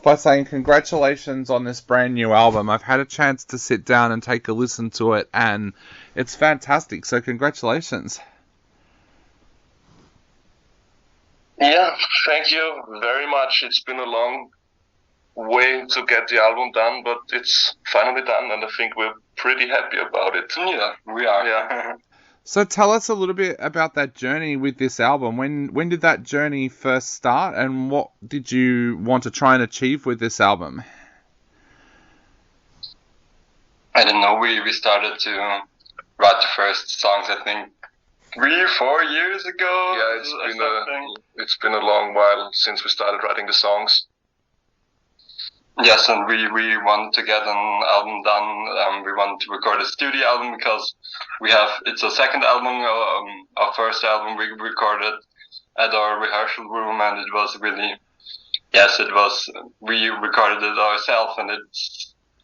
by saying congratulations on this brand new album. I've had a chance to sit down and take a listen to it, and it's fantastic, so congratulations. Yeah, thank you very much. It's been a long way to get the album done, but it's finally done, and I think we're pretty happy about it. Yeah, we are. Yeah. So tell us a little bit about that journey with this album. When did that journey first start, and what did you want to try and achieve with this album? I don't know, we started to write the first songs, I think, 3-4 years ago. Yeah, it's been a long while since we started writing the songs. Yes, and we wanted to get an album done. We wanted to record a studio album because it's a second album. Our first album we recorded at our rehearsal room, and it was really, we recorded it ourselves, and it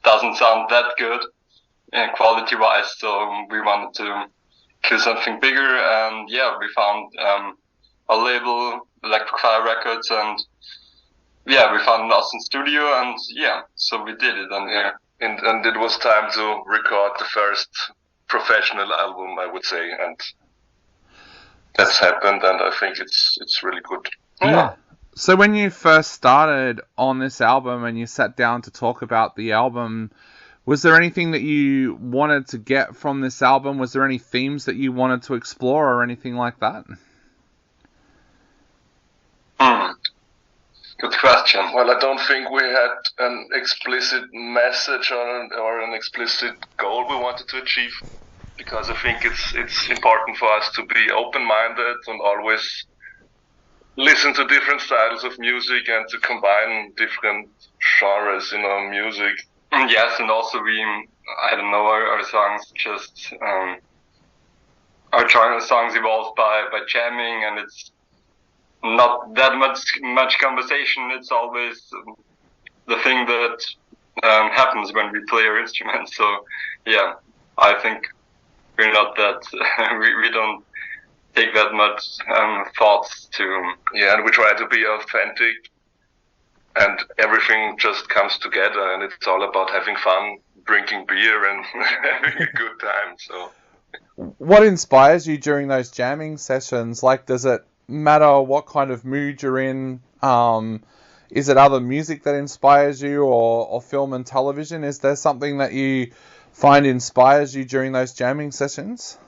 doesn't sound that good quality-wise, so we wanted to do something bigger, and we found a label, Electric Fire Records, and we found an awesome studio, and so we did it, and it was time to record the first professional album, I would say, and that's happened, and I think it's really good. Yeah. So when you first started on this album and you sat down to talk about the album, was there anything that you wanted to get from this album? Was there any themes that you wanted to explore or anything like that? Good question. Well, I don't think we had an explicit message or an explicit goal we wanted to achieve, because I think it's important for us to be open-minded and always listen to different styles of music and to combine different genres in our music. Yes, and also our songs just our songs evolve by jamming, and it's not that much conversation. It's always the thing that happens when we play our instruments. So I think we're not that we don't take that much thoughts to. Yeah, and we try to be authentic, and everything just comes together, and it's all about having fun, drinking beer, and having a good time. So, what inspires you during those jamming sessions? Like, does it matter what kind of mood you're in? Is it other music that inspires you, or film and television? Is there something that you find inspires you during those jamming sessions?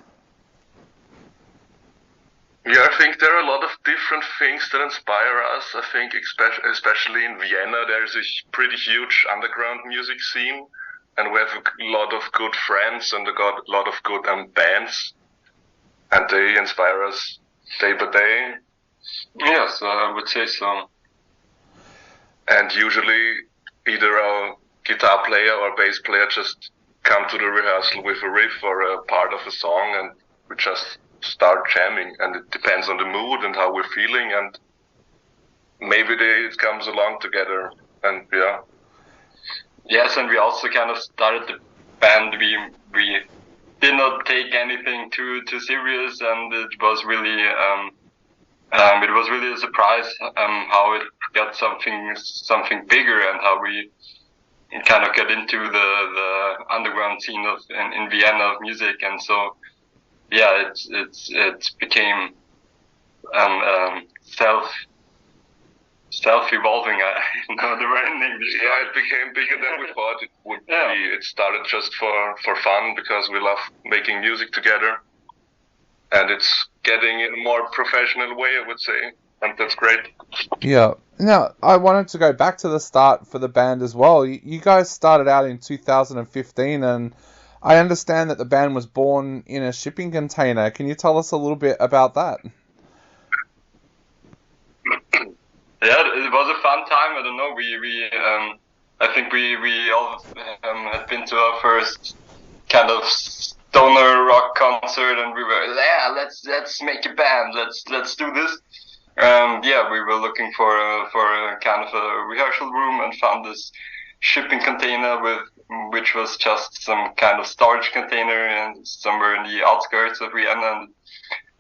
Yeah, I think there are a lot of different things that inspire us. I think especially in Vienna there's a pretty huge underground music scene, and we have a lot of good friends and a lot of good bands, and they inspire us day by day. Yes, I would say so. And usually either our guitar player or bass player just come to the rehearsal with a riff or a part of a song, and we just start jamming, and it depends on the mood and how we're feeling, and maybe it comes along together, and Yes, and we also kind of started the band. We did not take anything too serious, and it was really a surprise how it got something bigger, and how we kind of got into the underground scene in Vienna of music, and so it became self-evolving. I don't know the right name. Yeah, it became bigger than we thought it would be. It started just for fun, because we love making music together, and it's getting in a more professional way, I would say, and that's great. Yeah. Now, I wanted to go back to the start for the band as well. You guys started out in 2015, and I understand that the band was born in a shipping container. Can you tell us a little bit about that? Yeah, it was a fun time. I don't know. I think we all had been to our first kind of stoner rock concert, and we were let's make a band. Let's do this. We were looking for a kind of a rehearsal room, and found this shipping container which was just some kind of storage container, and somewhere in the outskirts of Vienna. And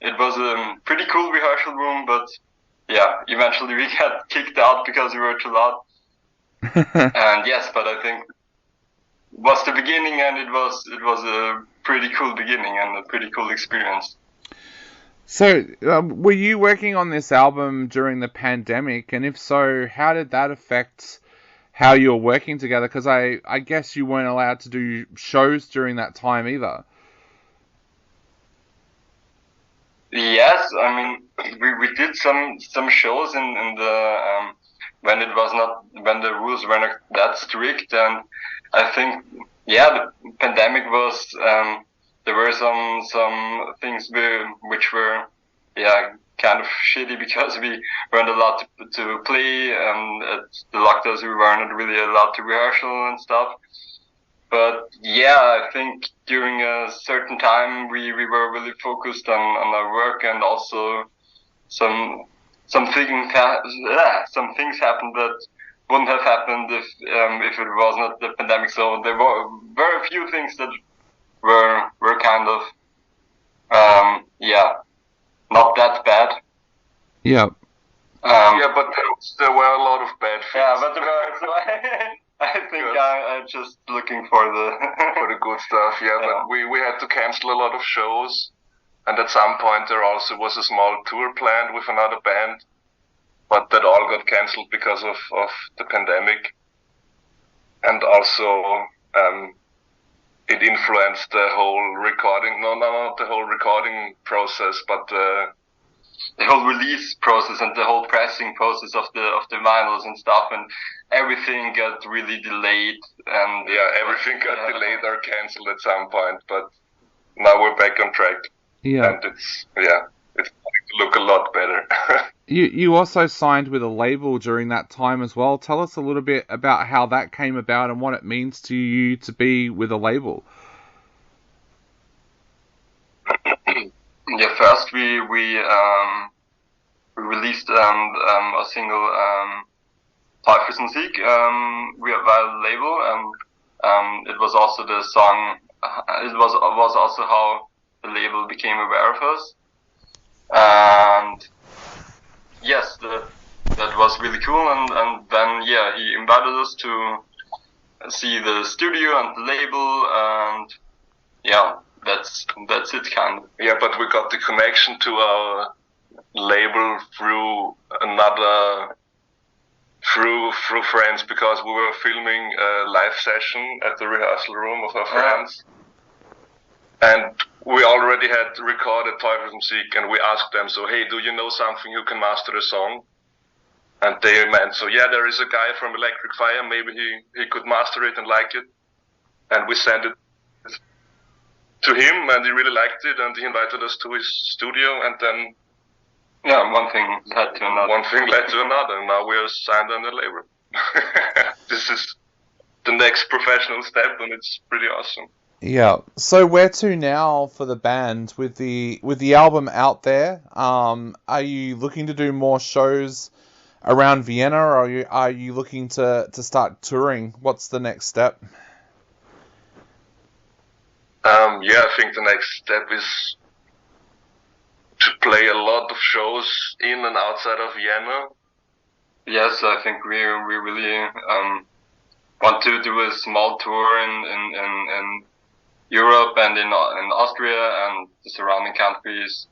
it was a pretty cool rehearsal room, but eventually we got kicked out because we were too loud. And yes, but I think it was the beginning, and it was a pretty cool beginning and a pretty cool experience. So, were you working on this album during the pandemic? And if so, how did that affect how you were working together? Because I guess you weren't allowed to do shows during that time either. Yes, I mean we did some shows in the when it was not when the rules were not that strict, and I think yeah the pandemic was there were some things which were yeah kind of shitty because we weren't allowed to play, and at the lockdowns we weren't really allowed to rehearsal and stuff. But yeah, I think during a certain time we were really focused on our work, and also some some things happened that wouldn't have happened if it was not the pandemic. So there were a few things that were kind of yeah not that bad. Yeah. Yeah, but there were a lot of bad things. Yeah, but there were, so I think I'm just looking for the for the good stuff. Yeah, Yeah. but we had to cancel a lot of shows, and at some point there also was a small tour planned with another band, but that all got cancelled because of the pandemic, and also it influenced the whole recording. No, not the whole recording process, but the whole release process and the whole pressing process of the vinyls and stuff, and everything got really delayed, and yeah, everything got delayed or cancelled at some point. But now we're back on track, Yeah. and it's starting to look a lot better. You also signed with a label during that time as well. Tell us a little bit about how that came about and what it means to you to be with a label. Yeah, first we released a single Teufelskreis via the label, and it was also the song. It was also how the label became aware of us, and yes, that was really cool. And then yeah, he invited us to see the studio and the label, and yeah, that's it kind of. Yeah, but we got the connection to our label through friends, because we were filming a live session at the rehearsal room of our friends, and we already had recorded Teufelskreis, and we asked them, so hey, do you know something who can master a song? And they meant, so yeah, there is a guy from Electric Fire, maybe he could master it and like it, and we sent it to him, and he really liked it, and he invited us to his studio, and then yeah, one thing led to another. One thing led to another, and now we are signed on the label. This is the next professional step, and it's pretty awesome. Yeah. So where to now for the band with the album out there? Are you looking to do more shows around Vienna, or are you looking to start touring? What's the next step? Yeah, I think the next step is to play a lot of shows in and outside of Vienna. Yes, I think we really want to do a small tour in Europe and in Austria and the surrounding countries.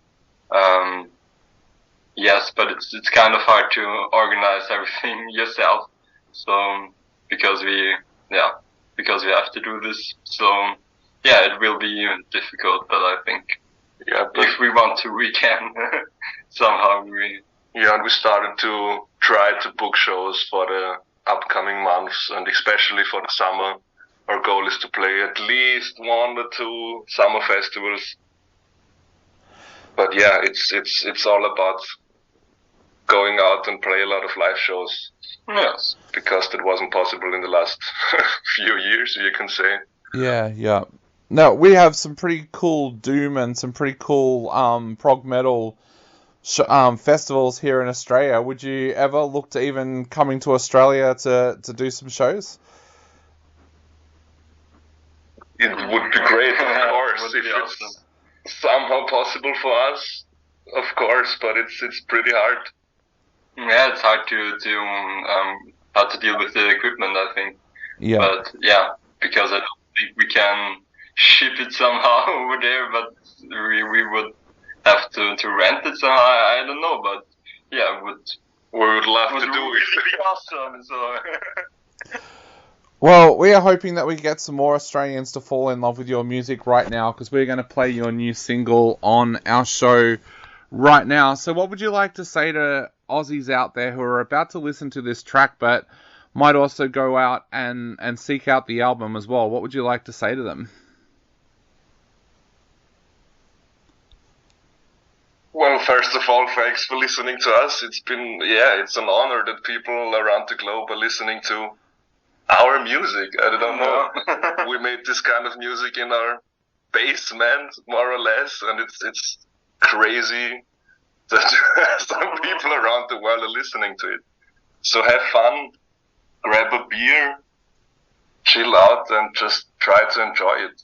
Yes, but it's kind of hard to organize everything yourself. So because we have to do this. So yeah, it will be difficult, but I think if we want to, we can somehow. Yeah, and we started to try to book shows for the upcoming months, and especially for the summer. Our goal is to play at least 1 or 2 summer festivals. But yeah, it's all about going out and play a lot of live shows. Yes, because that wasn't possible in the last few years, you can say. Yeah. No, we have some pretty cool doom and some pretty cool prog metal festivals here in Australia. Would you ever look to even coming to Australia to do some shows? It would be great, of course, if it's somehow possible for us, of course, but it's pretty hard. Yeah, it's hard to how to deal with the equipment, I think. Yeah. But yeah, because I don't think we can ship it somehow over there, but we would have to rent it somehow. I don't know, but yeah, we would love to do it. Really be awesome. So. Well, we are hoping that we get some more Australians to fall in love with your music right now, because we're going to play your new single on our show right now. So what would you like to say to Aussies out there who are about to listen to this track but might also go out and seek out the album as well? What would you like to say to them? Well, first of all, thanks for listening to us. It's an honor that people around the globe are listening to our music. I don't know. We made this kind of music in our basement, more or less, and it's crazy that some people around the world are listening to it. So have fun, grab a beer, chill out, and just try to enjoy it.